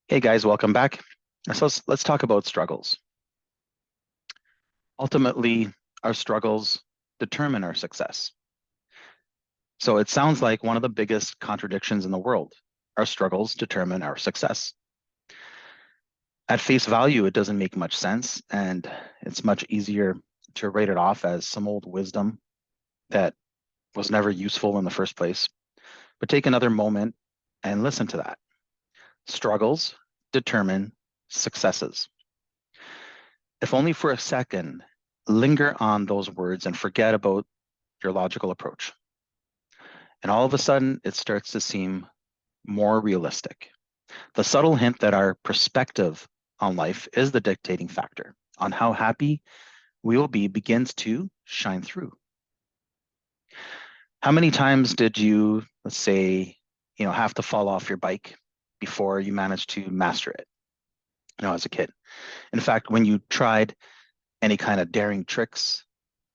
Hey guys, welcome back. So let's talk about struggles. Ultimately, our struggles determine our success. So it sounds like one of the biggest contradictions in the world. Our struggles determine our success. At face value, it doesn't make much sense, and it's much easier to write it off as some old wisdom that was never useful in the first place. But take another moment and listen to that. Struggles determine successes. If only for a second, linger on those words and forget about your logical approach. And all of a sudden, it starts to seem more realistic. The subtle hint that our perspective on life is the dictating factor on how happy we will be begins to shine through. How many times did you, let's say, have to fall off your bike before you managed to master it, as a kid? In fact, when you tried any kind of daring tricks,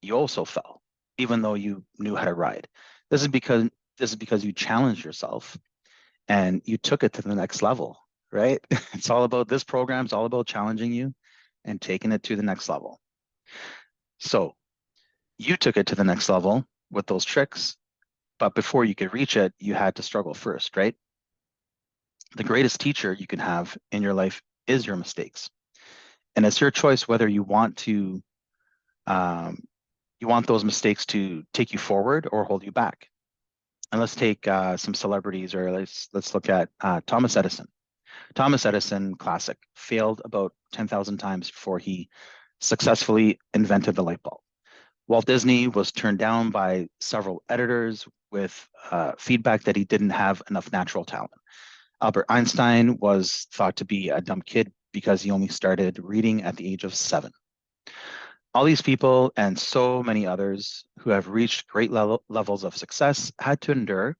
you also fell, even though you knew how to ride. This is because this is because you challenged yourself and you took it to the next level, right? It's all about this program's all about challenging you and taking it to the next level. So you took it to the next level with those tricks, but before you could reach it, you had to struggle first, right? The greatest teacher you can have in your life is your mistakes. And it's your choice whether um, you want those mistakes to take you forward or hold you back. And let's take some celebrities, or let's look at Thomas Edison. Thomas Edison, classic, failed about 10,000 times before he successfully invented the light bulb. Walt Disney was turned down by several editors with feedback that he didn't have enough natural talent. Albert Einstein was thought to be a dumb kid because he only started reading at the age of 7. All these people and so many others who have reached great levels of success had to endure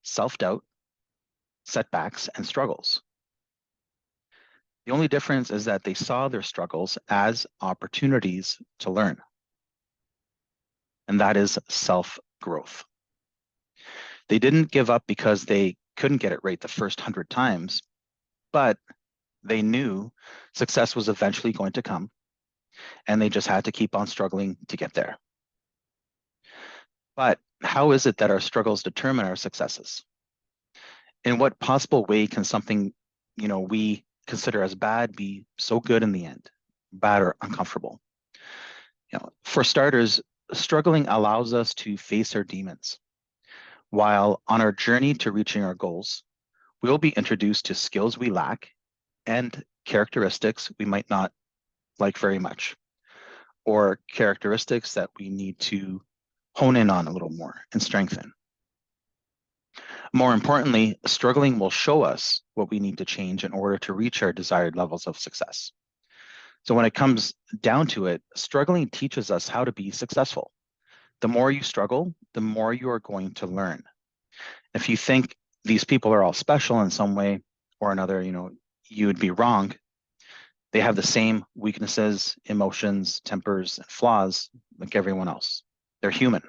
self-doubt, setbacks, and struggles. The only difference is that they saw their struggles as opportunities to learn, and that is self-growth. They didn't give up because they couldn't get it right the first 100 times, but they knew success was eventually going to come, and they just had to keep on struggling to get there. But how is it that our struggles determine our successes? In what possible way can something, we consider as bad be so good in the end, bad or uncomfortable? For starters, struggling allows us to face our demons. While on our journey to reaching our goals, we'll be introduced to skills we lack and characteristics we might not like very much, or characteristics that we need to hone in on a little more and strengthen. More importantly, struggling will show us what we need to change in order to reach our desired levels of success. So when it comes down to it, struggling teaches us how to be successful. The more you struggle, the more you are going to learn. If you think these people are all special in some way or another, you would be wrong. They have the same weaknesses, emotions, tempers, and flaws like everyone else. They're human.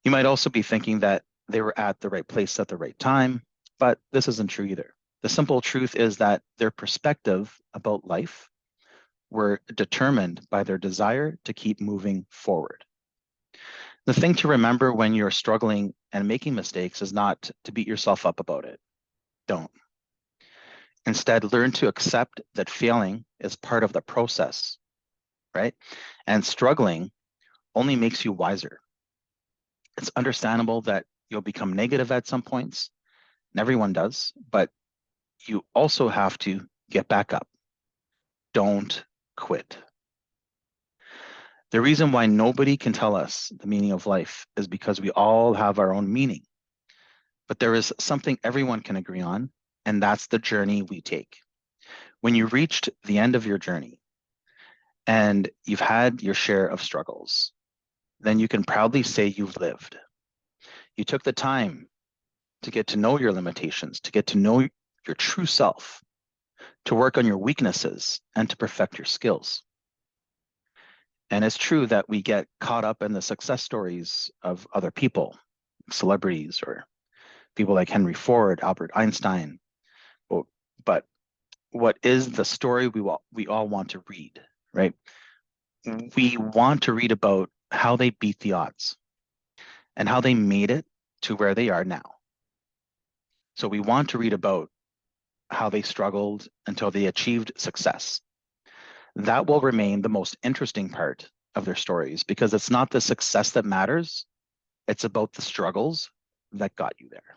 You might also be thinking that they were at the right place at the right time, but this isn't true either. The simple truth is that their perspective about life were determined by their desire to keep moving forward. The thing to remember when you're struggling and making mistakes is not to beat yourself up about it. Don't. Instead, learn to accept that failing is part of the process, right? And struggling only makes you wiser. It's understandable that you'll become negative at some points, and everyone does, but you also have to get back up. Don't quit. The reason why nobody can tell us the meaning of life is because we all have our own meaning. But there is something everyone can agree on, and that's the journey we take. When you reached the end of your journey and you've had your share of struggles, then you can proudly say you've lived. You took the time to get to know your limitations, to get to know your true self, to work on your weaknesses, and to perfect your skills. And it's true that we get caught up in the success stories of other people, celebrities, or people like Henry Ford, Albert Einstein. But but what is the story we all want to read, right? We want to read about how they beat the odds and how they made it to where they are now. So we want to read about how they struggled until they achieved success. That will remain the most interesting part of their stories because it's not the success that matters, it's about the struggles that got you there.